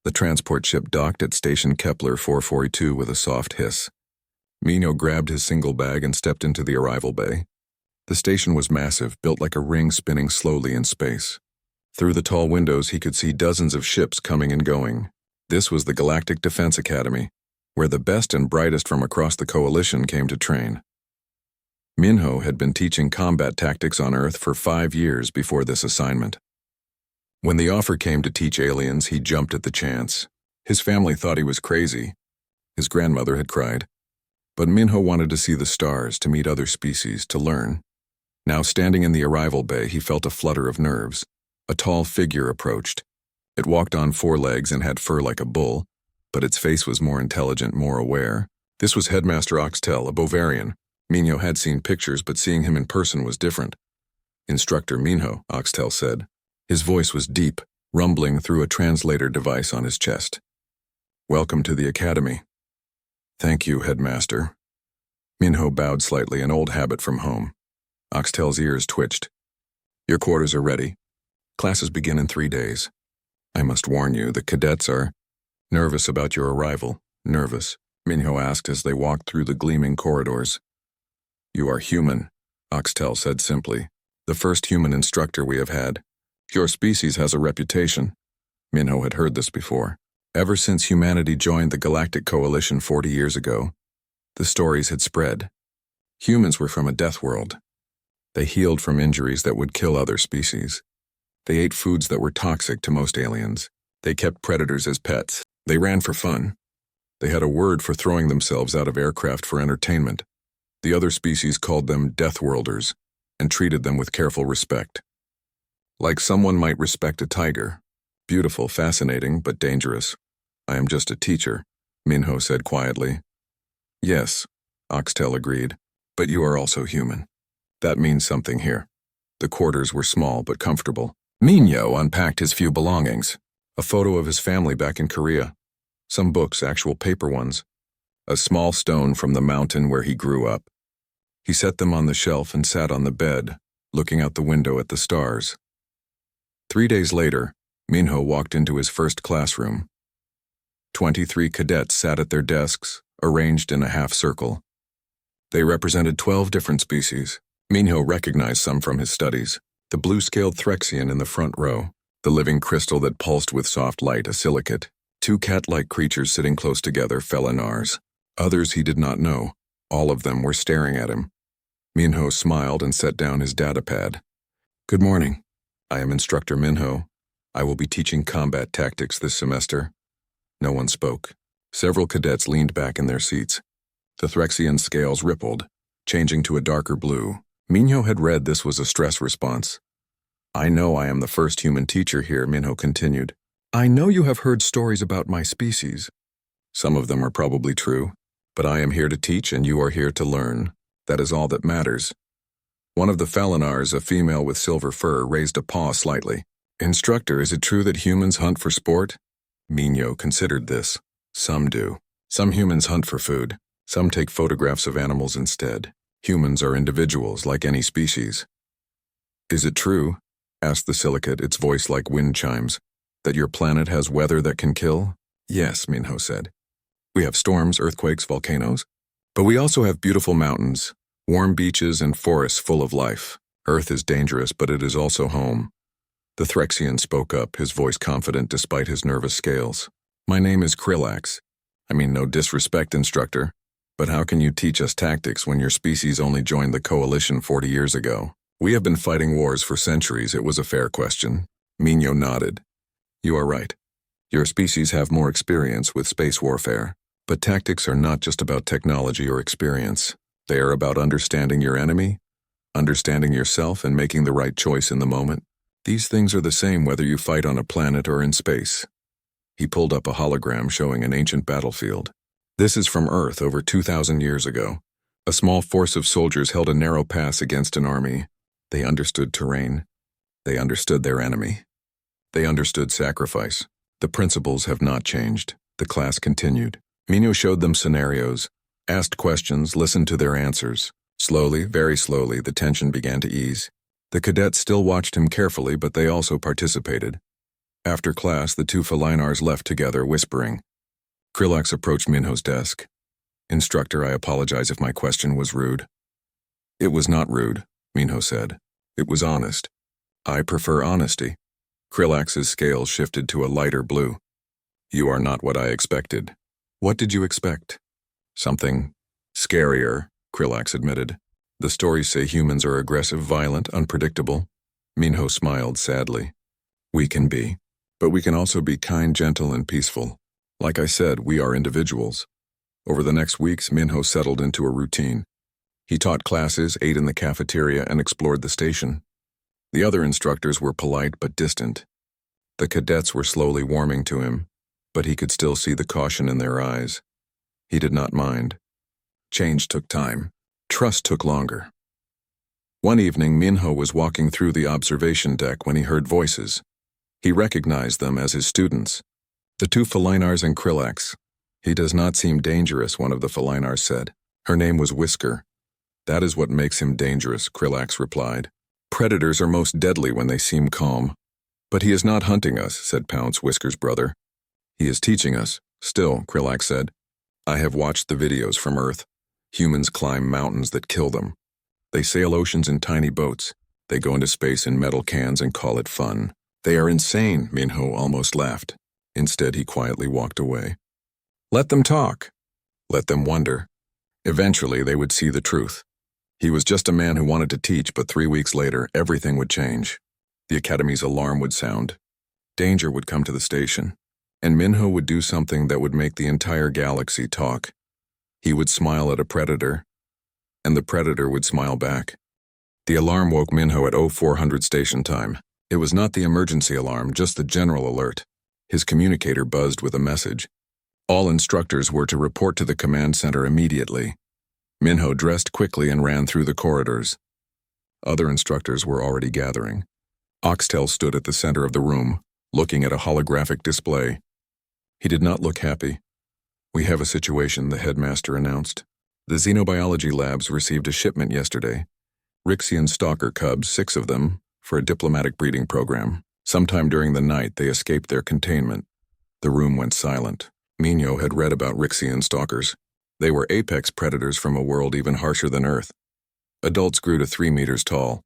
The transport ship docked at Station Kepler 442 with a soft hiss. Minho grabbed his single bag and stepped into the arrival bay. The station was massive, built like a ring spinning slowly in space. Through the tall windows he could see dozens of ships coming and going. This was the Galactic Defense Academy, where the best and brightest from across the Coalition came to train. Minho had been teaching combat tactics on Earth for 5 years before this assignment. When the offer came to teach aliens, he jumped at the chance. His family thought he was crazy. His grandmother had cried. But Minho wanted to see the stars, to meet other species, to learn. Now, standing in the arrival bay, he felt a flutter of nerves. A tall figure approached. It walked on 4 legs and had fur like a bull, but its face was more intelligent, more aware. This was Headmaster Oxtel, a Bovarian. Minho had seen pictures, but seeing him in person was different. "Instructor Minho," Oxtel said. His voice was deep, rumbling through a translator device on his chest. "Welcome to the Academy." "Thank you, Headmaster." Minho bowed slightly, an old habit from home. Oxtel's ears twitched. "Your quarters are ready. Classes begin in 3 days. I must warn you, the cadets are nervous about your arrival." "Nervous?" Minho asked as they walked through the gleaming corridors. "You are human," Oxtel said simply. "The first human instructor we have had. Your species has a reputation." Minho had heard this before. Ever since humanity joined the Galactic Coalition 40 years ago, the stories had spread. Humans were from a death world. They healed from injuries that would kill other species. They ate foods that were toxic to most aliens. They kept predators as pets. They ran for fun. They had a word for throwing themselves out of aircraft for entertainment. The other species called them Deathworlders and treated them with careful respect. Like someone might respect a tiger. Beautiful, fascinating, but dangerous. "I am just a teacher," Minho said quietly. "Yes," Oxtel agreed, "but you are also human. That means something here." The quarters were small but comfortable. Minho unpacked his few belongings. A photo of his family back in Korea. Some books, actual paper ones. A small stone from the mountain where he grew up. He set them on the shelf and sat on the bed, looking out the window at the stars. 3 days later, Minho walked into his first classroom. 23 cadets sat at their desks, arranged in a half-circle. They represented 12 different species. Minho recognized some from his studies. The blue-scaled Threxian in the front row, the living crystal that pulsed with soft light, a silicate. 2 cat-like creatures sitting close together, felinars. Others he did not know. All of them were staring at him. Minho smiled and set down his datapad. "Good morning. I am Instructor Minho. I will be teaching combat tactics this semester." No one spoke. Several cadets leaned back in their seats. The Threxian scales rippled, changing to a darker blue. Minho had read this was a stress response. "I know I am the first human teacher here," Minho continued. "I know you have heard stories about my species. Some of them are probably true, but I am here to teach and you are here to learn. That is all that matters." One of the felinars, a female with silver fur, raised a paw slightly. "Instructor, is it true that humans hunt for sport?" Minho considered this. Some do. Some humans hunt for food. Some take photographs of animals instead. Humans are individuals like any species. "Is it true," asked the silicate, its voice like wind chimes, "that your planet has weather that can kill?" "Yes," Minho said. "We have storms, earthquakes, volcanoes. But we also have beautiful mountains, warm beaches, and forests full of life. Earth is dangerous, but it is also home." The Threxian spoke up, his voice confident despite his nervous scales. "My name is Krillax. I mean no disrespect, Instructor, but how can you teach us tactics when your species only joined the Coalition 40 years ago? We have been fighting wars for centuries. It was a fair question." Minho nodded. "You are right. Your species have more experience with space warfare. But tactics are not just about technology or experience. They are about understanding your enemy, understanding yourself, and making the right choice in the moment. These things are the same whether you fight on a planet or in space." He pulled up a hologram showing an ancient battlefield. "This is from Earth over 2,000 years ago. A small force of soldiers held a narrow pass against an army. They understood terrain. They understood their enemy. They understood sacrifice. The principles have not changed." The class continued. Minho showed them scenarios, asked questions, listened to their answers. Slowly, very slowly, the tension began to ease. The cadets still watched him carefully, but they also participated. After class, the two Felinars left together, whispering. Krillax approached Minho's desk. Instructor, I apologize if my question was rude. It was not rude, Minho said. It was honest. I prefer honesty. Krillax's scales shifted to a lighter blue. You are not what I expected. What did you expect? Something scarier, Krillax admitted. The stories say humans are aggressive, violent, unpredictable. Minho smiled sadly. We can be. But we can also be kind, gentle, and peaceful. Like I said, we are individuals. Over the next weeks, Minho settled into a routine. He taught classes, ate in the cafeteria, and explored the station. The other instructors were polite but distant. The cadets were slowly warming to him, but he could still see the caution in their eyes. He did not mind. Change took time. Trust took longer. One evening, Minho was walking through the observation deck when he heard voices. He recognized them as his students. The two Felinars and Krillax. He does not seem dangerous, one of the Felinars said. Her name was Whisker. That is what makes him dangerous, Krillax replied. Predators are most deadly when they seem calm. But he is not hunting us, said Pounce, Whisker's brother. He is teaching us. Still, Krillax said. I have watched the videos from Earth. Humans climb mountains that kill them. They sail oceans in tiny boats. They go into space in metal cans and call it fun. They are insane, Minho almost laughed. Instead, he quietly walked away. Let them talk. Let them wonder. Eventually, they would see the truth. He was just a man who wanted to teach, but 3 weeks later, everything would change. The Academy's alarm would sound. Danger would come to the station. And Minho would do something that would make the entire galaxy talk. He would smile at a predator, and the predator would smile back. The alarm woke Minho at 0400 station time. It was not the emergency alarm, just the general alert. His communicator buzzed with a message. All instructors were to report to the command center immediately. Minho dressed quickly and ran through the corridors. Other instructors were already gathering. Oxtel stood at the center of the room, looking at a holographic display. He did not look happy. We have a situation, the headmaster announced. The xenobiology labs received a shipment yesterday. Rixian stalker cubs, 6 of them, for a diplomatic breeding program. Sometime during the night, they escaped their containment. The room went silent. Minho had read about Rixian stalkers. They were apex predators from a world even harsher than Earth. Adults grew to 3 meters tall.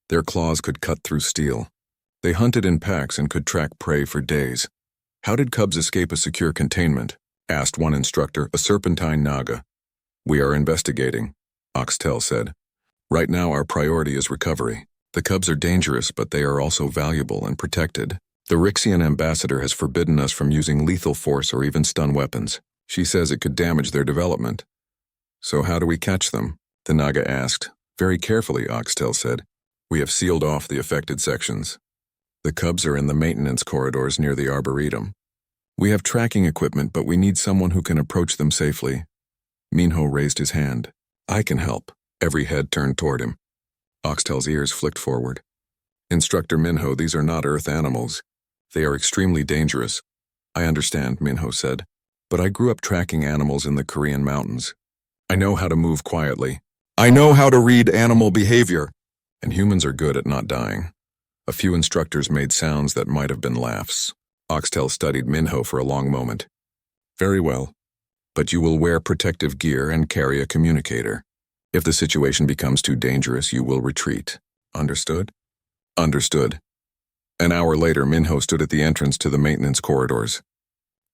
Their claws could cut through steel. They hunted in packs and could track prey for days. How did cubs escape a secure containment? Asked one instructor, a serpentine naga. We are investigating, Oxtel said. Right now our priority is recovery. The cubs are dangerous, but they are also valuable and protected. The Rixian ambassador has forbidden us from using lethal force or even stun weapons. She says it could damage their development. So how do we catch them? The naga asked. Very carefully, Oxtel said. We have sealed off the affected sections. The cubs are in the maintenance corridors near the Arboretum. We have tracking equipment, but we need someone who can approach them safely. Minho raised his hand. I can help. Every head turned toward him. Oxtel's ears flicked forward. Instructor Minho, these are not Earth animals. They are extremely dangerous. I understand, Minho said. But I grew up tracking animals in the Korean mountains. I know how to move quietly. I know how to read animal behavior. And humans are good at not dying. A few instructors made sounds that might have been laughs. Oxtel studied Minho for a long moment. Very well. But you will wear protective gear and carry a communicator. If the situation becomes too dangerous, you will retreat. Understood? Understood. An hour later, Minho stood at the entrance to the maintenance corridors.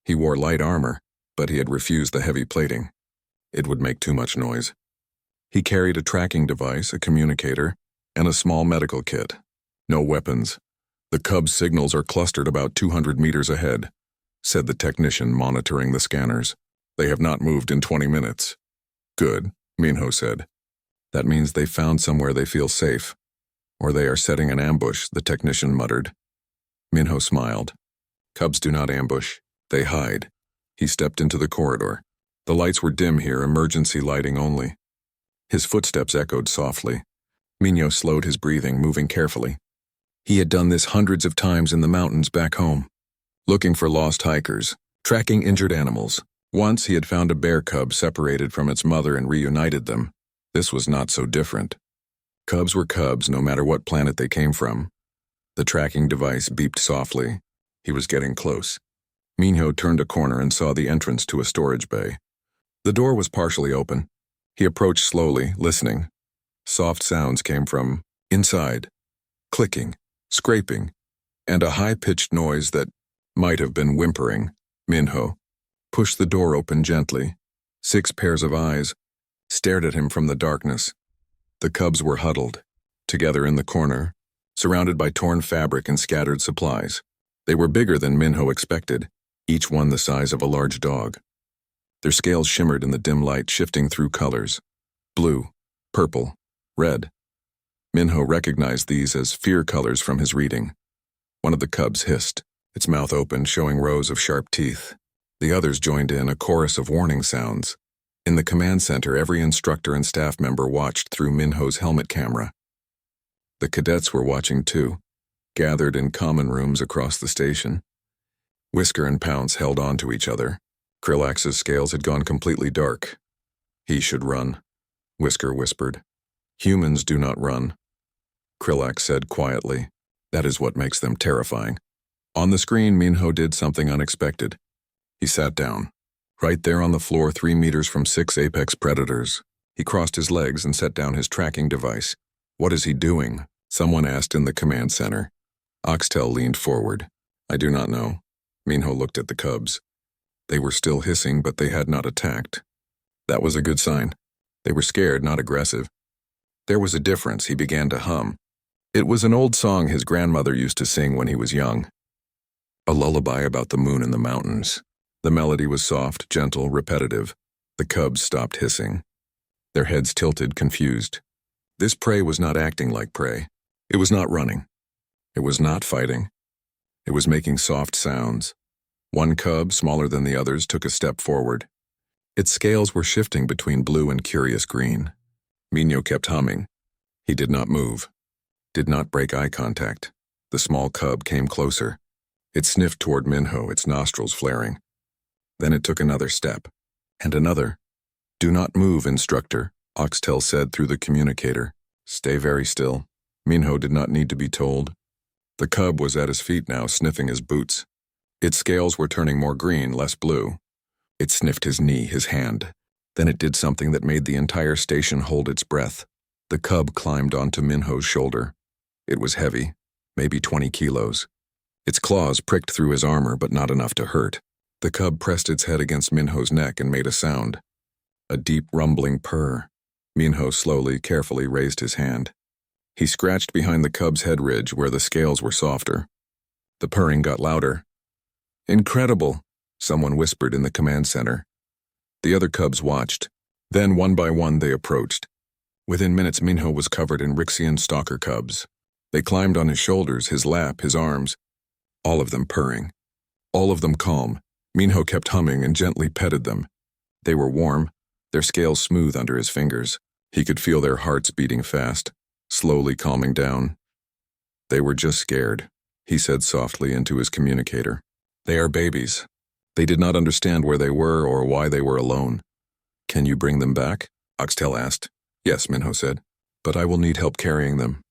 He wore light armor, but he had refused the heavy plating. It would make too much noise. He carried a tracking device, a communicator, and a small medical kit. No weapons. The cub's signals are clustered about 200 meters ahead, said the technician monitoring the scanners. They have not moved in 20 minutes. Good, Minho said. That means they found somewhere they feel safe. Or they are setting an ambush, the technician muttered. Minho smiled. Cubs do not ambush. They hide. He stepped into the corridor. The lights were dim here, emergency lighting only. His footsteps echoed softly. Minho slowed his breathing, moving carefully. He had done this hundreds of times in the mountains back home. Looking for lost hikers, tracking injured animals. Once he had found a bear cub separated from its mother and reunited them. This was not so different. Cubs were cubs no matter what planet they came from. The tracking device beeped softly. He was getting close. Minho turned a corner and saw the entrance to a storage bay. The door was partially open. He approached slowly, listening. Soft sounds came from inside. Clicking, scraping, and a high-pitched noise that might have been whimpering. Minho pushed the door open gently. 6 pairs of eyes stared at him from the darkness. The cubs were huddled, together in the corner, surrounded by torn fabric and scattered supplies. They were bigger than Minho expected, each one the size of a large dog. Their scales shimmered in the dim light, shifting through colors. Blue, purple, red. Minho recognized these as fear colors from his reading. One of the cubs hissed, its mouth open, showing rows of sharp teeth. The others joined in, a chorus of warning sounds. In the command center, every instructor and staff member watched through Minho's helmet camera. The cadets were watching too, gathered in common rooms across the station. Whisker and Pounce held on to each other. Krillax's scales had gone completely dark. He should run, Whisker whispered. Humans do not run, Krillax said quietly. That is what makes them terrifying. On the screen, Minho did something unexpected. He sat down, right there on the floor 3 meters from 6 apex predators. He crossed his legs and set down his tracking device. What is he doing? Someone asked in the command center. Oxtel leaned forward. I do not know. Minho looked at the cubs. They were still hissing, but they had not attacked. That was a good sign. They were scared, not aggressive. There was a difference. He began to hum. It was an old song his grandmother used to sing when he was young. A lullaby about the moon and the mountains. The melody was soft, gentle, repetitive. The cubs stopped hissing. Their heads tilted, confused. This prey was not acting like prey. It was not running. It was not fighting. It was making soft sounds. One cub, smaller than the others, took a step forward. Its scales were shifting between blue and curious green. Minho kept humming. He did not move, did not break eye contact. The small cub came closer. It sniffed toward Minho, its nostrils flaring. Then it took another step, and another. Do not move, instructor, Oxtel said through the communicator. Stay very still. Minho did not need to be told. The cub was at his feet now, sniffing his boots. Its scales were turning more green, less blue. It sniffed his knee, his hand. Then it did something that made the entire station hold its breath. The cub climbed onto Minho's shoulder. It was heavy, maybe 20 kilos. Its claws pricked through his armor, but not enough to hurt. The cub pressed its head against Minho's neck and made a sound. A deep, rumbling purr. Minho slowly, carefully raised his hand. He scratched behind the cub's head ridge where the scales were softer. The purring got louder. Incredible, someone whispered in the command center. The other cubs watched. Then, one by one, they approached. Within minutes, Minho was covered in Rixian stalker cubs. They climbed on his shoulders, his lap, his arms. All of them purring. All of them calm. Minho kept humming and gently petted them. They were warm, their scales smooth under his fingers. He could feel their hearts beating fast, slowly calming down. They were just scared, he said softly into his communicator. They are babies. They did not understand where they were or why they were alone. Can you bring them back? Oxtel asked. Yes, Minho said, but I will need help carrying them.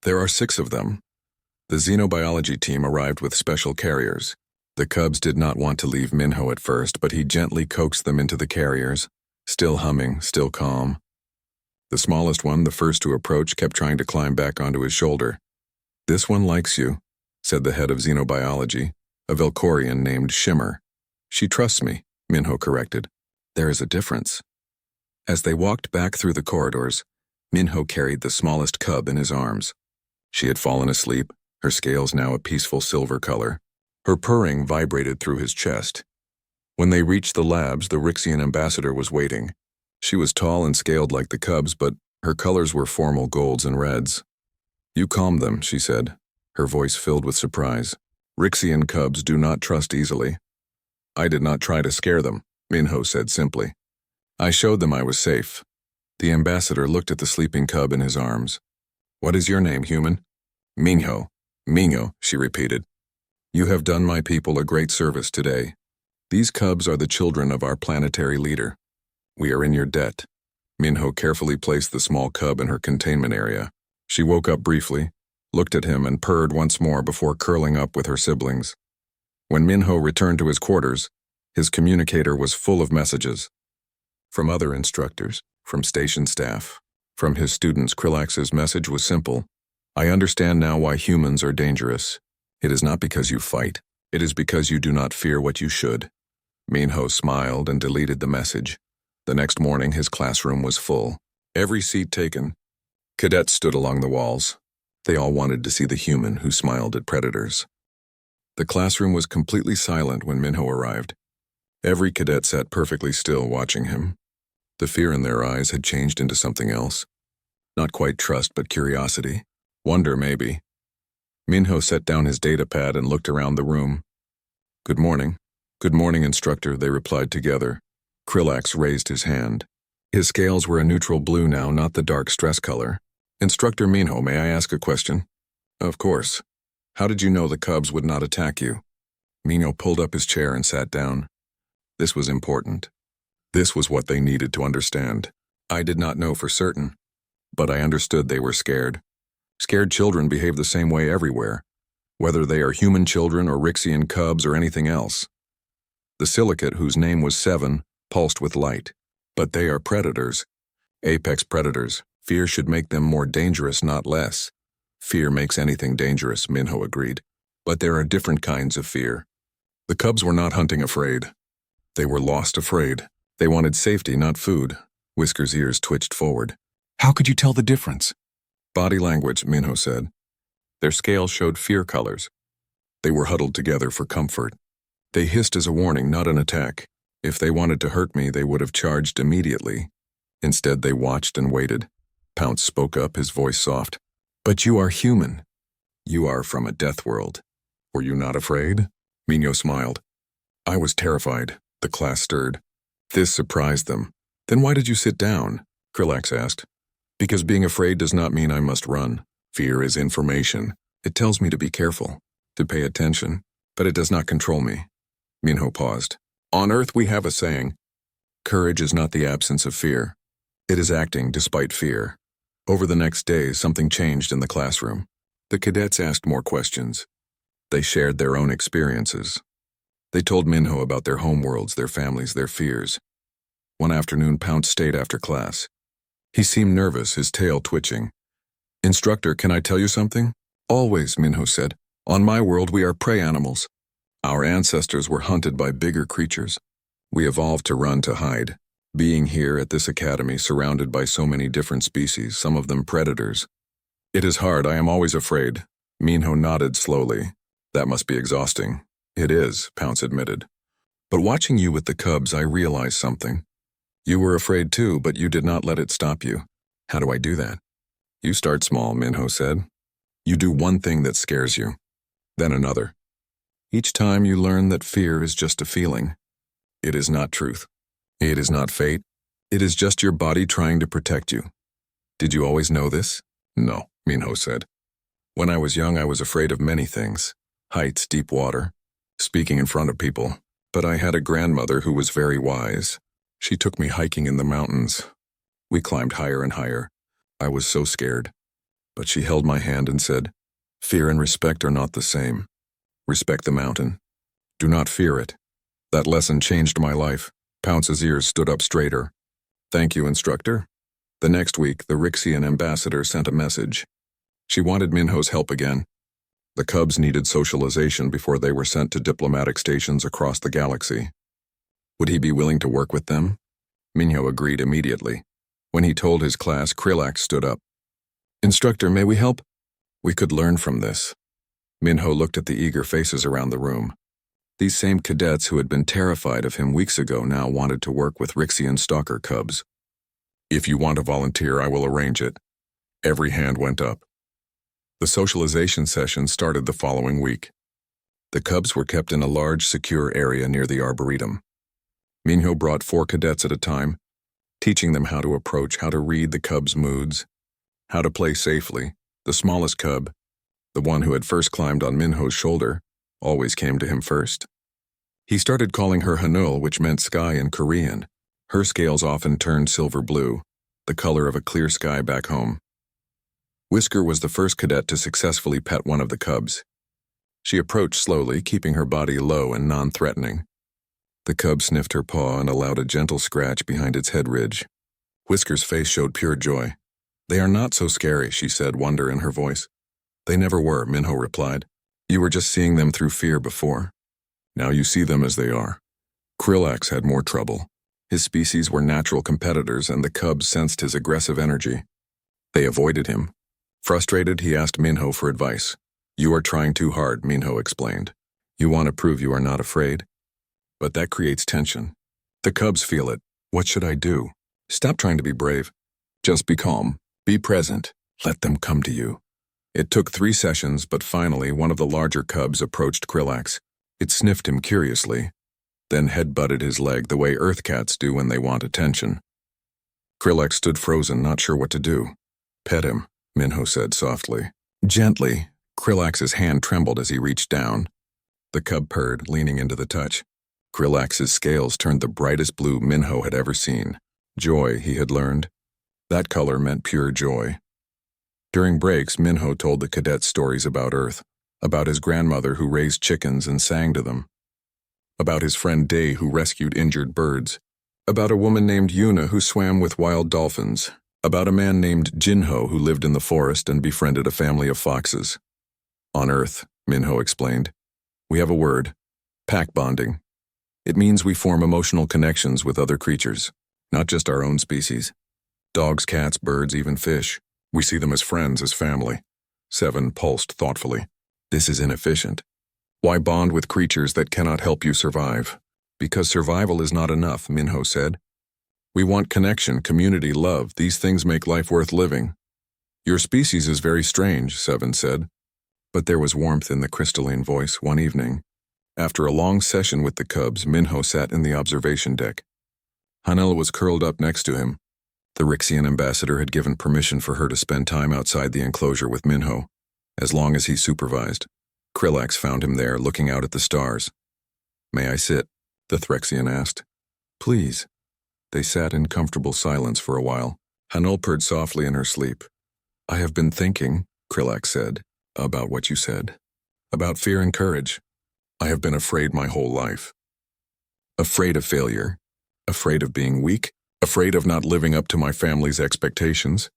There are 6 of them. The xenobiology team arrived with special carriers. The cubs did not want to leave Minho at first, but he gently coaxed them into the carriers, still humming, still calm. The smallest one, the first to approach, kept trying to climb back onto his shoulder. This one likes you, said the head of xenobiology, a Velcorian named Shimmer. She trusts me, Minho corrected. There is a difference. As they walked back through the corridors, Minho carried the smallest cub in his arms. She had fallen asleep, her scales now a peaceful silver color. Her purring vibrated through his chest. When they reached the labs, the Rixian ambassador was waiting. She was tall and scaled like the cubs, but her colors were formal golds and reds. You calmed them, she said, her voice filled with surprise. Rixian cubs do not trust easily. I did not try to scare them, Minho said simply. I showed them I was safe. The ambassador looked at the sleeping cub in his arms. What is your name, human? Minho. Minho, she repeated. You have done my people a great service today. These cubs are the children of our planetary leader. We are in your debt. Minho carefully placed the small cub in her containment area. She woke up briefly, looked at him and purred once more before curling up with her siblings. When Minho returned to his quarters, his communicator was full of messages. From other instructors, from station staff, from his students. Krillax's message was simple. I understand now why humans are dangerous. It is not because you fight. It is because you do not fear what you should. Minho smiled and deleted the message. The next morning, his classroom was full. Every seat taken. Cadets stood along the walls. They all wanted to see the human who smiled at predators. The classroom was completely silent when Minho arrived. Every cadet sat perfectly still, watching him. The fear in their eyes had changed into something else. Not quite trust, but curiosity. Wonder, maybe. Minho set down his datapad and looked around the room. Good morning. Good morning, instructor, they replied together. Krillax raised his hand. His scales were a neutral blue now, not the dark stress color. Instructor Minho, may I ask a question? Of course. How did you know the cubs would not attack you? Minho pulled up his chair and sat down. This was important. This was what they needed to understand. I did not know for certain, but I understood they were scared. Scared children behave the same way everywhere, whether they are human children or Rixian cubs or anything else. The silicate, whose name was 7, pulsed with light. But they are predators. Apex predators. Fear should make them more dangerous, not less. Fear makes anything dangerous, Minho agreed. But there are different kinds of fear. The cubs were not hunting afraid. They were lost afraid. They wanted safety, not food. Whisker's ears twitched forward. How could you tell the difference? Body language, Minho said. Their scales showed fear colors. They were huddled together for comfort. They hissed as a warning, not an attack. If they wanted to hurt me, they would have charged immediately. Instead, they watched and waited. Pounce spoke up, his voice soft. But you are human. You are from a death world. Were you not afraid? Minho smiled. I was terrified. The class stirred. This surprised them. Then why did you sit down? Krillax asked. Because being afraid does not mean I must run. Fear is information. It tells me to be careful, to pay attention, but it does not control me. Minho paused. On Earth we have a saying, courage is not the absence of fear. It is acting despite fear. Over the next days, something changed in the classroom. The cadets asked more questions. They shared their own experiences. They told Minho about their homeworlds, their families, their fears. One afternoon, Pounce stayed after class. He seemed nervous, his tail twitching. Instructor, can I tell you something? Always, Minho said. On my world, we are prey animals. Our ancestors were hunted by bigger creatures. We evolved to run, to hide. Being here at this academy, surrounded by so many different species, some of them predators. It is hard, I am always afraid. Minho nodded slowly. That must be exhausting. It is, Pounce admitted. But watching you with the cubs, I realized something. You were afraid too, but you did not let it stop you. How do I do that? You start small, Minho said. You do one thing that scares you, then another. Each time you learn that fear is just a feeling. It is not truth. It is not fate. It is just your body trying to protect you. Did you always know this? No, Minho said. When I was young, I was afraid of many things. Heights, deep water, speaking in front of people. But I had a grandmother who was very wise. She took me hiking in the mountains. We climbed higher and higher. I was so scared. But she held my hand and said, fear and respect are not the same. Respect the mountain. Do not fear it. That lesson changed my life. Pounce's ears stood up straighter. Thank you, instructor. The next week, the Rixian ambassador sent a message. She wanted Minho's help again. The cubs needed socialization before they were sent to diplomatic stations across the galaxy. Would he be willing to work with them? Minho agreed immediately. When he told his class, Krillax stood up. Instructor, may we help? We could learn from this. Minho looked at the eager faces around the room. These same cadets who had been terrified of him weeks ago now wanted to work with Rixian stalker cubs. If you want to volunteer, I will arrange it. Every hand went up. The socialization session started the following week. The cubs were kept in a large, secure area near the Arboretum. Minho brought 4 cadets at a time, teaching them how to approach, how to read the cubs' moods, how to play safely. The smallest cub, the one who had first climbed on Minho's shoulder, always came to him first. He started calling her Hanul, which meant sky in Korean. Her scales often turned silver blue, the color of a clear sky back home. Whisker was the first cadet to successfully pet one of the cubs. She approached slowly, keeping her body low and non-threatening. The cub sniffed her paw and allowed a gentle scratch behind its head ridge. Whisker's face showed pure joy. "They are not so scary," she said, wonder in her voice. "They never were," Minho replied. "You were just seeing them through fear before. Now you see them as they are." Krillax had more trouble. His species were natural competitors, and the cubs sensed his aggressive energy. They avoided him. Frustrated, he asked Minho for advice. "You are trying too hard," Minho explained. "You want to prove you are not afraid? But that creates tension. The cubs feel it. What should I do?" "Stop trying to be brave. Just be calm. Be present. Let them come to you." It took 3 sessions, but finally one of the larger cubs approached Krillax. It sniffed him curiously, then head-butted his leg the way Earth cats do when they want attention. Krillax stood frozen, not sure what to do. "Pet him," Minho said softly. Gently, Krillax's hand trembled as he reached down. The cub purred, leaning into the touch. Krillax's scales turned the brightest blue Minho had ever seen. Joy, he had learned. That color meant pure joy. During breaks, Minho told the cadets stories about Earth, about his grandmother who raised chickens and sang to them, about his friend Day who rescued injured birds, about a woman named Yuna who swam with wild dolphins, about a man named Jinho who lived in the forest and befriended a family of foxes. On Earth, Minho explained, we have a word, pack bonding. It means we form emotional connections with other creatures, not just our own species. Dogs, cats, birds, even fish. We see them as friends, as family. Seven pulsed thoughtfully. This is inefficient. Why bond with creatures that cannot help you survive? Because survival is not enough, Minho said. We want connection, community, love. These things make life worth living. Your species is very strange, Seven said. But there was warmth in the crystalline voice one evening. After a long session with the cubs, Minho sat in the observation deck. Hanella was curled up next to him. The Rixian ambassador had given permission for her to spend time outside the enclosure with Minho, as long as he supervised. Krillax found him there, looking out at the stars. May I sit? The Threxian asked. Please. They sat in comfortable silence for a while. Hanel purred softly in her sleep. I have been thinking, Krillax said, about what you said. About fear and courage. I have been afraid my whole life. Afraid of failure. Afraid of being weak. Afraid of not living up to my family's expectations.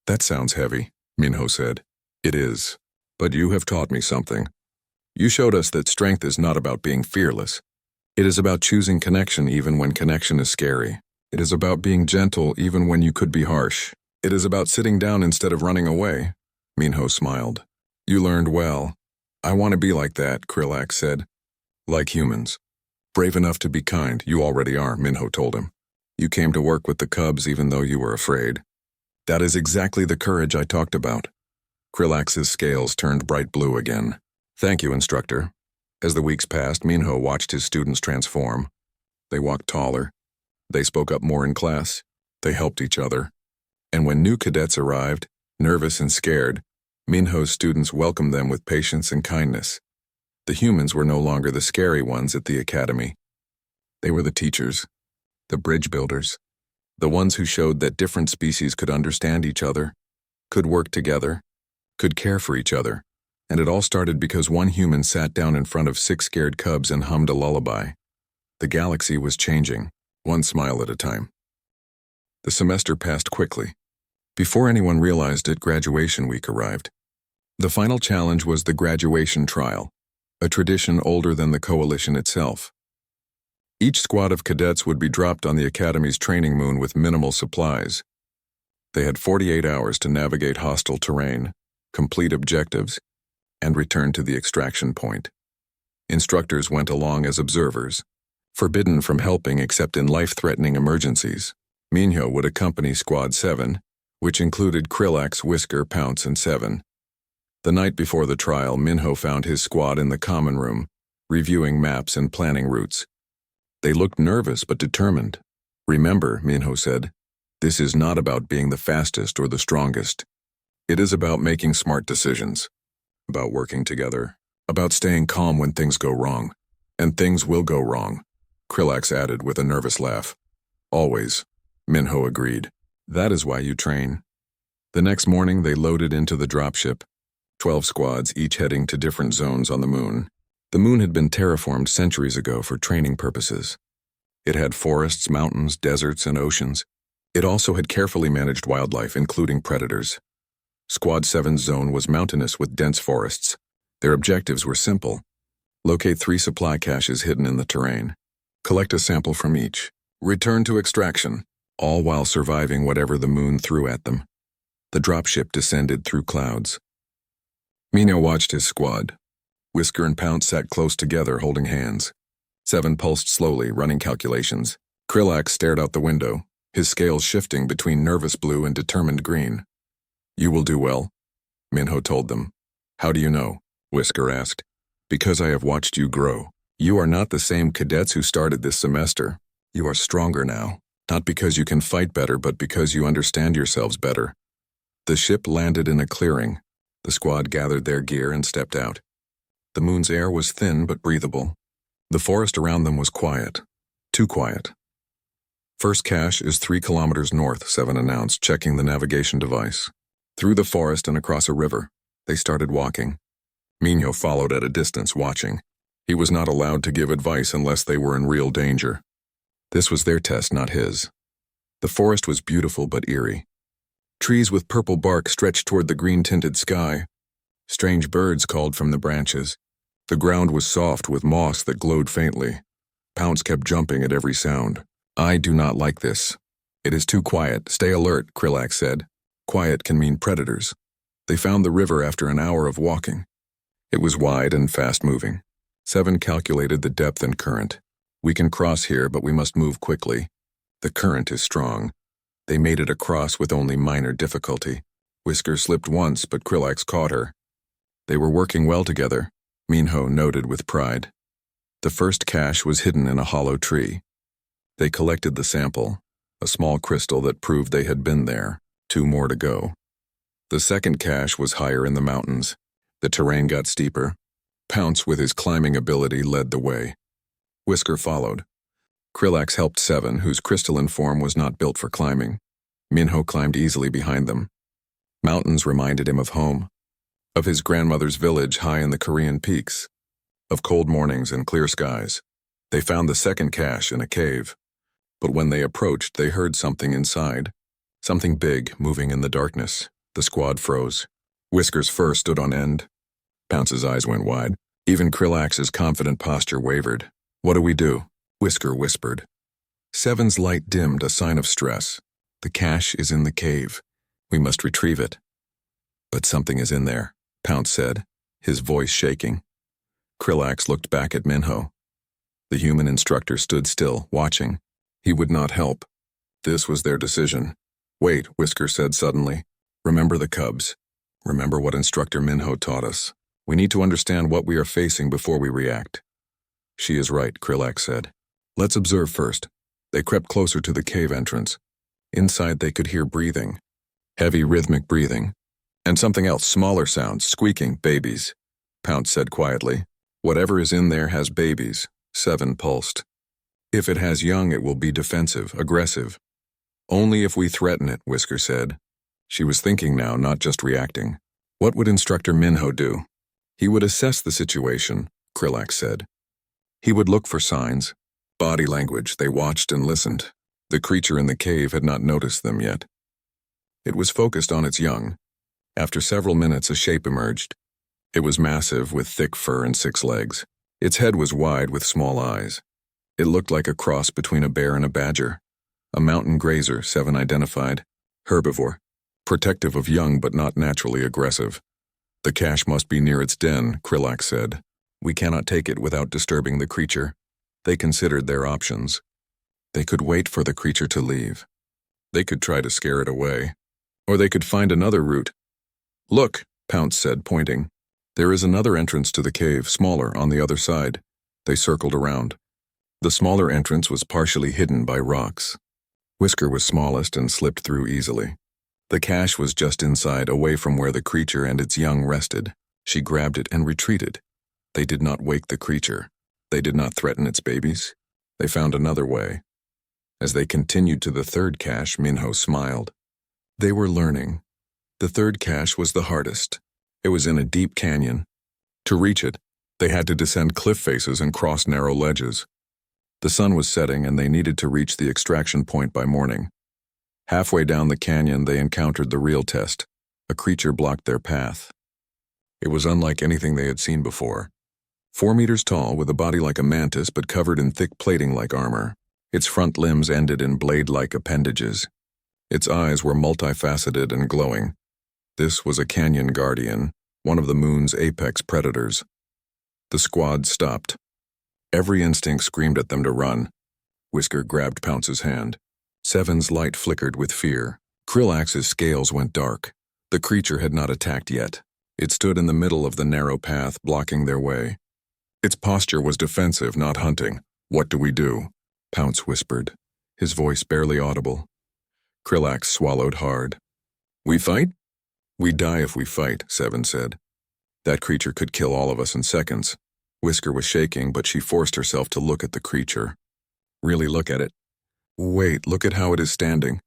That sounds heavy, Minho said. It is. But you have taught me something. You showed us that strength is not about being fearless. It is about choosing connection even when connection is scary. It is about being gentle even when you could be harsh. It is about sitting down instead of running away. Minho smiled. You learned well. I want to be like that, Krillax said. Like humans. Brave enough to be kind, you already are, Minho told him. You came to work with the cubs even though you were afraid. That is exactly the courage I talked about. Krillax's scales turned bright blue again. Thank you, instructor. As the weeks passed, Minho watched his students transform. They walked taller. They spoke up more in class. They helped each other. And when new cadets arrived, nervous and scared, Minho's students welcomed them with patience and kindness. The humans were no longer the scary ones at the academy. They were the teachers, the bridge builders, the ones who showed that different species could understand each other, could work together, could care for each other. And it all started because one human sat down in front of 6 scared cubs and hummed a lullaby. The galaxy was changing, one smile at a time. The semester passed quickly. Before anyone realized it, graduation week arrived. The final challenge was the graduation trial, a tradition older than the coalition itself. Each squad of cadets would be dropped on the Academy's training moon with minimal supplies. They had 48 hours to navigate hostile terrain, complete objectives, and return to the extraction point. Instructors went along as observers, forbidden from helping except in life-threatening emergencies. Minho would accompany Squad 7, which included Krillax, Whisker, Pounce, and Seven. The night before the trial, Minho found his squad in the common room, reviewing maps and planning routes. They looked nervous but determined. Remember, Minho said, this is not about being the fastest or the strongest. It is about making smart decisions, about working together, about staying calm when things go wrong. And things will go wrong, Krillax added with a nervous laugh. Always, Minho agreed. That is why you train. The next morning they loaded into the dropship. 12 squads, each heading to different zones on the moon. The moon had been terraformed centuries ago for training purposes. It had forests, mountains, deserts, and oceans. It also had carefully managed wildlife, including predators. Squad 7's zone was mountainous with dense forests. Their objectives were simple. Locate 3 supply caches hidden in the terrain. Collect a sample from each. Return to extraction, all while surviving whatever the moon threw at them. The dropship descended through clouds. Mino watched his squad. Whisker and Pounce sat close together, holding hands. 7 pulsed slowly, running calculations. Krillax stared out the window, his scales shifting between nervous blue and determined green. "You will do well," Minho told them. "How do you know?" Whisker asked. "Because I have watched you grow. You are not the same cadets who started this semester. You are stronger now, not because you can fight better, but because you understand yourselves better." The ship landed in a clearing. The squad gathered their gear and stepped out. The moon's air was thin but breathable. The forest around them was quiet. Too quiet. "First cache is 3 kilometers north," 7 announced, checking the navigation device. Through the forest and across a river, they started walking. Minho followed at a distance, watching. He was not allowed to give advice unless they were in real danger. This was their test, not his. The forest was beautiful but eerie. Trees with purple bark stretched toward the green-tinted sky. Strange birds called from the branches. The ground was soft with moss that glowed faintly. Pounce kept jumping at every sound. "I do not like this. It is too quiet. Stay alert," Krillax said. Quiet can mean predators. They found the river after an hour of walking. It was wide and fast-moving. 7 calculated the depth and current. "We can cross here, but we must move quickly. The current is strong." They made it across with only minor difficulty. Whisker slipped once, but Krillax caught her. They were working well together, Minho noted with pride. The first cache was hidden in a hollow tree. They collected the sample, a small crystal that proved they had been there. 2 more to go. The second cache was higher in the mountains. The terrain got steeper. Pounce, with his climbing ability, led the way. Whisker followed. Krillax helped 7, whose crystalline form was not built for climbing. Minho climbed easily behind them. Mountains reminded him of home, of his grandmother's village high in the Korean peaks, of cold mornings and clear skies. They found the second cache in a cave. But when they approached, they heard something inside. Something big moving in the darkness. The squad froze. Whisker's fur stood on end. Pounce's eyes went wide. Even Krillax's confident posture wavered. "What do we do?" Whisker whispered. 7's light dimmed, a sign of stress. "The cache is in the cave. We must retrieve it." "But something is in there," Pounce said, his voice shaking. Krillax looked back at Minho. The human instructor stood still, watching. He would not help. This was their decision. "Wait," Whisker said suddenly. "Remember the cubs. Remember what Instructor Minho taught us. We need to understand what we are facing before we react." "She is right," Krillax said. "Let's observe first." They crept closer to the cave entrance. Inside they could hear breathing. Heavy rhythmic breathing. And something else, smaller sounds, squeaking, babies. Pounce said quietly. "Whatever is in there has babies," 7 pulsed. "If it has young, it will be defensive, aggressive." "Only if we threaten it," Whisker said. She was thinking now, not just reacting. What would Instructor Minho do? "He would assess the situation," Krillax said. "He would look for signs. Body language." They watched and listened. The creature in the cave had not noticed them yet. It was focused on its young. After several minutes, a shape emerged. It was massive, with thick fur and 6 legs. Its head was wide with small eyes. It looked like a cross between a bear and a badger. A mountain grazer, 7 identified. Herbivore. Protective of young but not naturally aggressive. "The cache must be near its den," Krillax said. "We cannot take it without disturbing the creature." They considered their options. They could wait for the creature to leave. They could try to scare it away. Or they could find another route. "Look," Pounce said, pointing. "There is another entrance to the cave, smaller, on the other side." They circled around. The smaller entrance was partially hidden by rocks. Whisker was smallest and slipped through easily. The cache was just inside, away from where the creature and its young rested. She grabbed it and retreated. They did not wake the creature. They did not threaten its babies. They found another way. As they continued to the third cache, Minho smiled. They were learning. The third cache was the hardest. It was in a deep canyon. To reach it, they had to descend cliff faces and cross narrow ledges. The sun was setting and they needed to reach the extraction point by morning. Halfway down the canyon, they encountered the real test. A creature blocked their path. It was unlike anything they had seen before. 4 meters tall, with a body like a mantis but covered in thick plating like armor. Its front limbs ended in blade-like appendages. Its eyes were multifaceted and glowing. This was a canyon guardian, one of the moon's apex predators. The squad stopped. Every instinct screamed at them to run. Whisker grabbed Pounce's hand. Seven's light flickered with fear. Krillax's scales went dark. The creature had not attacked yet. It stood in the middle of the narrow path, blocking their way. Its posture was defensive, not hunting. "What do we do?" Pounce whispered, his voice barely audible. Krillax swallowed hard. "We fight?" "We die if we fight," Seven said. "That creature could kill all of us in seconds." Whisker was shaking, but she forced herself to look at the creature. "Really look at it." "Wait, look at how it is standing."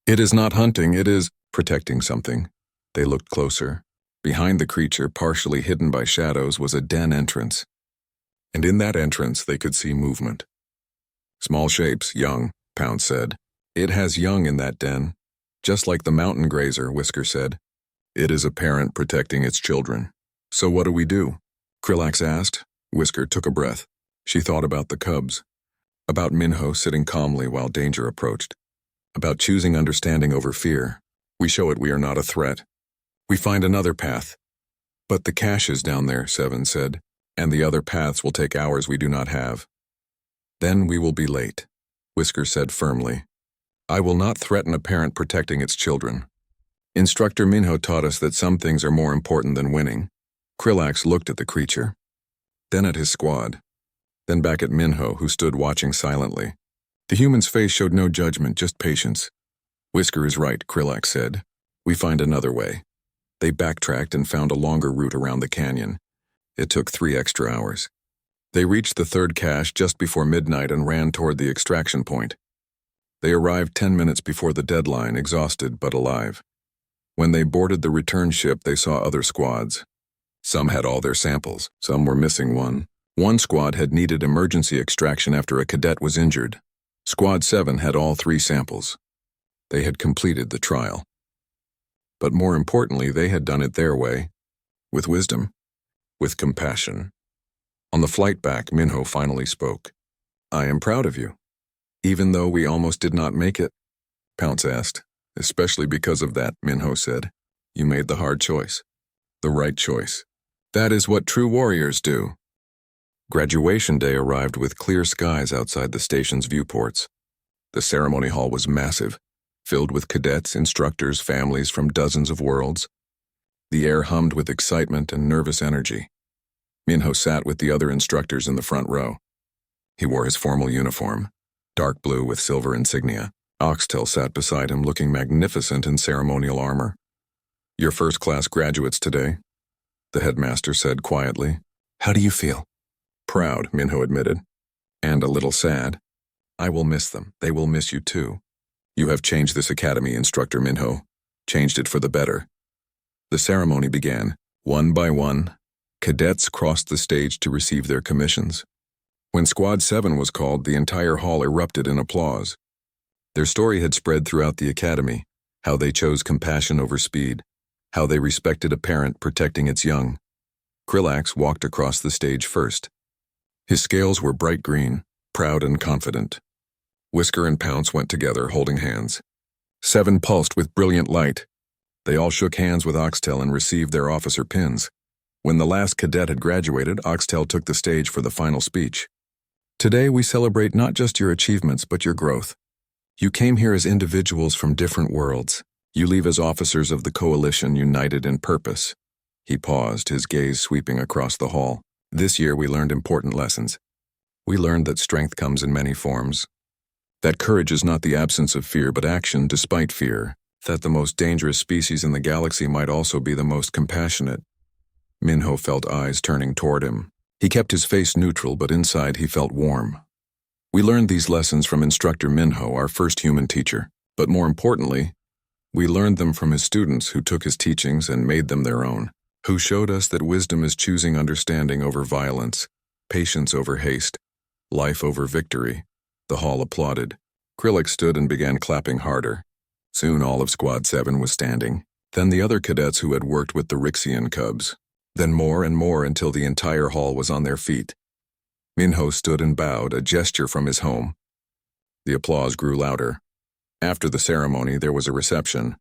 "It is not hunting, it is protecting something." They looked closer. Behind the creature, partially hidden by shadows, was a den entrance. And in that entrance, they could see movement. "Small shapes, young," Pounce said. "It has young in that den. Just like the mountain grazer," Whisker said. "It is a parent protecting its children." "So what do we do?" Krillax asked. Whisker took a breath. She thought about the cubs. About Minho sitting calmly while danger approached. About choosing understanding over fear. "We show it we are not a threat. We find another path." "But the cache is down there," Seven said. "And the other paths will take hours we do not have." "Then we will be late," Whisker said firmly. "I will not threaten a parent protecting its children. Instructor Minho taught us that some things are more important than winning." Krillax looked at the creature, then at his squad, then back at Minho, who stood watching silently. The human's face showed no judgment, just patience. "Whisker is right," Krillax said. "We find another way." They backtracked and found a longer route around the canyon. It took 3 extra hours. They reached the third cache just before midnight and ran toward the extraction point. They arrived 10 minutes before the deadline, exhausted but alive. When they boarded the return ship, they saw other squads. Some had all their samples, some were missing one. One squad had needed emergency extraction after a cadet was injured. Squad 7 had all 3 samples. They had completed the trial. But more importantly, they had done it their way, with wisdom, with compassion. On the flight back, Minho finally spoke. "I am proud of you. Even though we almost did not make it?" Pounce asked. "Especially because of that," Minho said. "You made the hard choice. The right choice. That is what true warriors do." Graduation day arrived with clear skies outside the station's viewports. The ceremony hall was massive, filled with cadets, instructors, families from dozens of worlds. The air hummed with excitement and nervous energy. Minho sat with the other instructors in the front row. He wore his formal uniform, dark blue with silver insignia. Oxtel sat beside him, looking magnificent in ceremonial armor. "Your first-class graduates today," the headmaster said quietly. "How do you feel?" "Proud," Minho admitted. "And a little sad. I will miss them. They will miss you too. You have changed this academy, Instructor Minho. Changed it for the better." The ceremony began. One by one, cadets crossed the stage to receive their commissions. When Squad 7 was called, the entire hall erupted in applause. Their story had spread throughout the academy, how they chose compassion over speed, how they respected a parent protecting its young. Krillax walked across the stage first. His scales were bright green, proud and confident. Whisker and Pounce went together, holding hands. 7 pulsed with brilliant light. They all shook hands with Oxtel and received their officer pins. When the last cadet had graduated, Oxtel took the stage for the final speech. "Today we celebrate not just your achievements, but your growth. You came here as individuals from different worlds. You leave as officers of the Coalition, united in purpose." He paused, his gaze sweeping across the hall. "This year we learned important lessons. We learned that strength comes in many forms. That courage is not the absence of fear, but action despite fear. That the most dangerous species in the galaxy might also be the most compassionate." Minho felt eyes turning toward him. He kept his face neutral, but inside he felt warm. "We learned these lessons from Instructor Minho, our first human teacher. But more importantly, we learned them from his students who took his teachings and made them their own. who showed us that wisdom is choosing understanding over violence, patience over haste, life over victory. The hall applauded. Krillix stood and began clapping harder. Soon all of Squad 7 was standing, then the other cadets who had worked with the Rixian cubs, then more and more until the entire hall was on their feet. Minho stood and bowed, a gesture from his home. The applause grew louder. After the ceremony, there was a reception.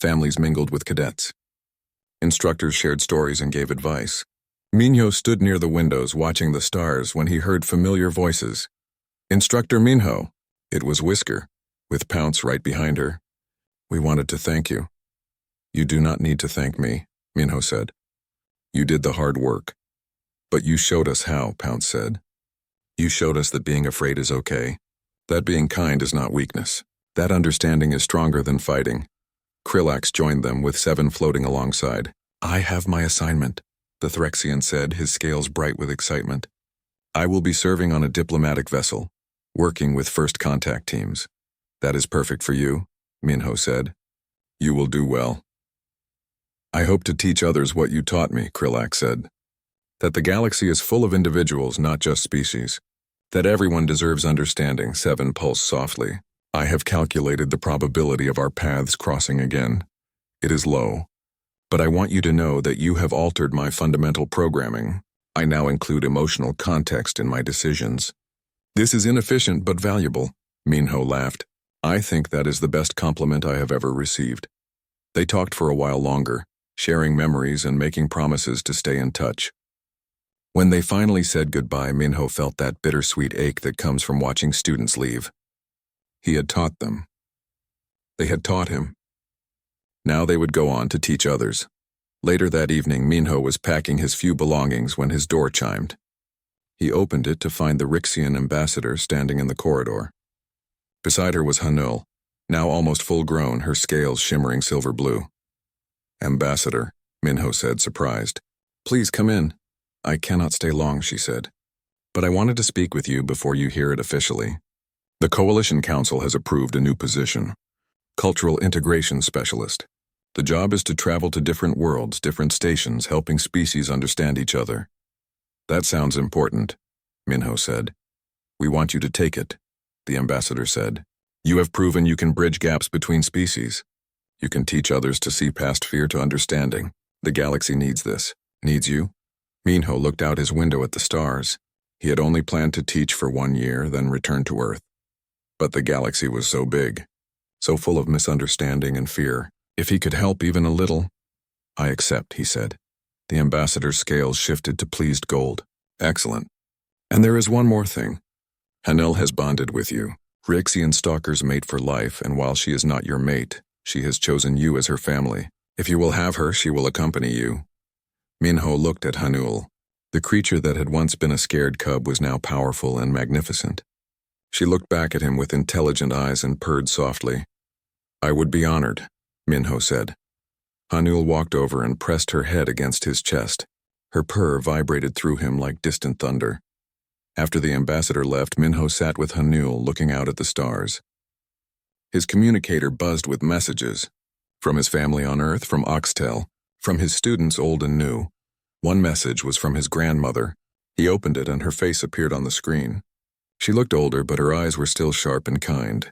Families mingled with cadets. Instructors shared stories and gave advice. Minho stood near the windows watching the stars when he heard familiar voices. "Instructor Minho." It was Whisker, with Pounce right behind her. "We wanted to thank you." "You do not need to thank me," Minho said. "You did the hard work." "But you showed us how," Pounce said. "You showed us that being afraid is okay, that being kind is not weakness, that understanding is stronger than fighting." Krillax joined them, with 7 floating alongside. "I have my assignment," the Threxian said, his scales bright with excitement. "I will be serving on a diplomatic vessel, working with first contact teams." "That is perfect for you," Minho said. "You will do well." "I hope to teach others what you taught me," Krillax said. "That the galaxy is full of individuals, not just species. That everyone deserves understanding," 7 pulsed softly. "I have calculated the probability of our paths crossing again. It is low. But I want you to know that you have altered my fundamental programming. I now include emotional context in my decisions." "This is inefficient but valuable," Minho laughed. "I think that is the best compliment I have ever received." They talked for a while longer, sharing memories and making promises to stay in touch. When they finally said goodbye, Minho felt that bittersweet ache that comes from watching students leave. He had taught them. They had taught him. Now they would go on to teach others. Later that evening, Minho was packing his few belongings when his door chimed. He opened it to find the Rixian ambassador standing in the corridor. Beside her was Hanul, now almost full-grown, her scales shimmering silver blue. "Ambassador," Minho said, surprised. "Please come in." "I cannot stay long," she said. "But I wanted to speak with you before you hear it officially. The Coalition Council has approved a new position, Cultural Integration Specialist. The job is to travel to different worlds, different stations, helping species understand each other." "That sounds important," Minho said. "We want you to take it," the ambassador said. "You have proven you can bridge gaps between species. You can teach others to see past fear to understanding. The galaxy needs this. Needs you." Minho looked out his window at the stars. He had only planned to teach for 1 year, then return to Earth. But the galaxy was so big, so full of misunderstanding and fear. If he could help even a little. "I accept," he said. The ambassador's scales shifted to pleased gold. "Excellent. And there is one more thing. Hanel has bonded with you. Rixian stalkers mate for life, and while she is not your mate, she has chosen you as her family. If you will have her, she will accompany you." Minho looked at Hanul. The creature that had once been a scared cub was now powerful and magnificent. She looked back at him with intelligent eyes and purred softly. "I would be honored," Minho said. Hanul walked over and pressed her head against his chest. Her purr vibrated through him like distant thunder. After the ambassador left, Minho sat with Hanul, looking out at the stars. His communicator buzzed with messages. From his family on Earth, from Oxtel, from his students old and new. One message was from his grandmother. He opened it and her face appeared on the screen. She looked older, but her eyes were still sharp and kind.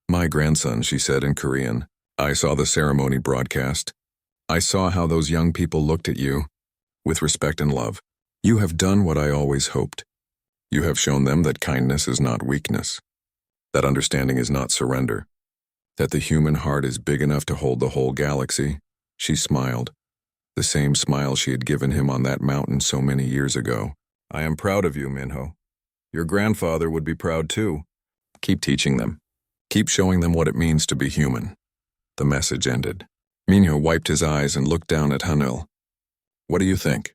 "My grandson," she said in Korean. "I saw the ceremony broadcast. I saw how those young people looked at you, with respect and love. You have done what I always hoped. You have shown them that kindness is not weakness, that understanding is not surrender, that the human heart is big enough to hold the whole galaxy." She smiled, the same smile she had given him on that mountain so many years ago. "I am proud of you, Minho. Your grandfather would be proud too. Keep teaching them. Keep showing them what it means to be human." The message ended. Minho wiped his eyes and looked down at Hanil. "What do you think?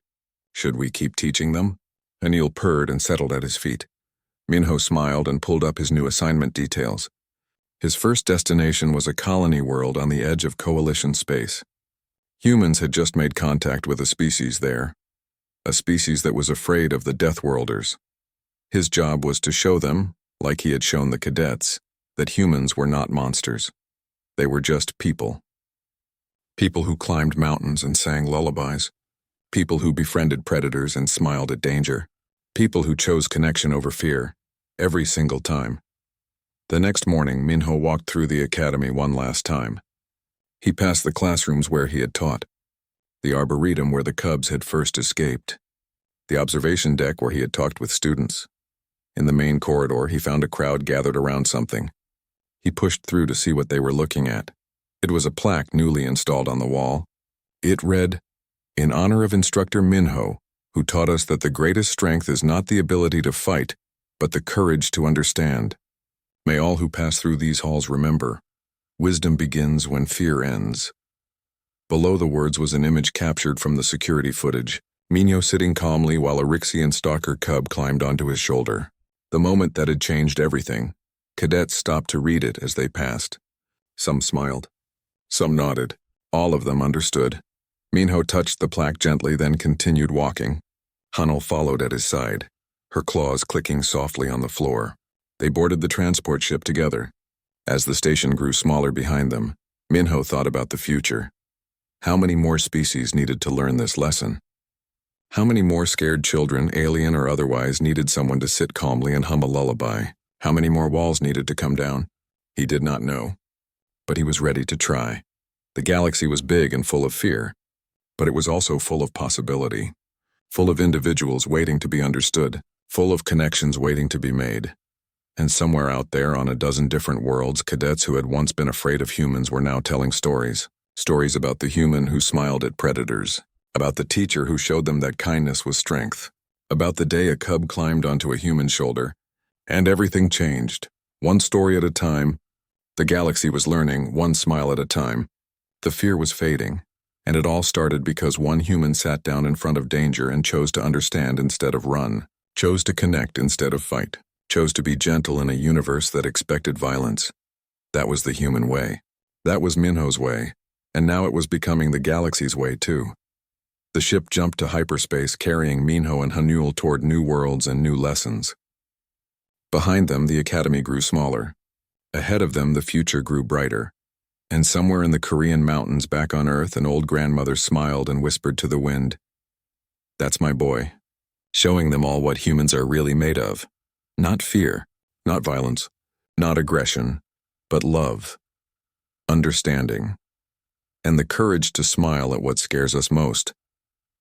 Should we keep teaching them?" Hanil purred and settled at his feet. Minho smiled and pulled up his new assignment details. His first destination was a colony world on the edge of Coalition space. Humans had just made contact with a species there, a species that was afraid of the Deathworlders. His job was to show them, like he had shown the cadets, that humans were not monsters. They were just people. People who climbed mountains and sang lullabies. People who befriended predators and smiled at danger. People who chose connection over fear, every single time. The next morning, Minho walked through the academy one last time. He passed the classrooms where he had taught, the arboretum where the cubs had first escaped, the observation deck where he had talked with students. In the main corridor, he found a crowd gathered around something. He pushed through to see what they were looking at. It was a plaque newly installed on the wall. It read, "In honor of Instructor Minho, who taught us that the greatest strength is not the ability to fight, but the courage to understand. May all who pass through these halls remember, wisdom begins when fear ends." Below the words was an image captured from the security footage, Minho sitting calmly while a Rixian stalker cub climbed onto his shoulder. The moment that had changed everything. Cadets stopped to read it as they passed. Some smiled. Some nodded. All of them understood. Minho touched the plaque gently, then continued walking. Hunnel followed at his side, her claws clicking softly on the floor. They boarded the transport ship together. As the station grew smaller behind them, Minho thought about the future. How many more species needed to learn this lesson? How many more scared children, alien or otherwise, needed someone to sit calmly and hum a lullaby? How many more walls needed to come down? He did not know. But he was ready to try. The galaxy was big and full of fear, but it was also full of possibility. Full of individuals waiting to be understood, full of connections waiting to be made. And somewhere out there on a dozen different worlds, cadets who had once been afraid of humans were now telling stories. Stories about the human who smiled at predators. About the teacher who showed them that kindness was strength. About the day a cub climbed onto a human shoulder. And everything changed. One story at a time. The galaxy was learning, one smile at a time. The fear was fading. And it all started because one human sat down in front of danger and chose to understand instead of run. Chose to connect instead of fight. Chose to be gentle in a universe that expected violence. That was the human way. That was Minho's way. And now it was becoming the galaxy's way too. The ship jumped to hyperspace, carrying Minho and Hanul toward new worlds and new lessons. Behind them, the academy grew smaller. Ahead of them, the future grew brighter. And somewhere in the Korean mountains back on Earth, an old grandmother smiled and whispered to the wind, "That's my boy," showing them all what humans are really made of. Not fear, not violence, not aggression, but love, understanding, and the courage to smile at what scares us most.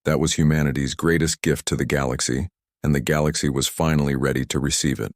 That was humanity's greatest gift to the galaxy, and the galaxy was finally ready to receive it.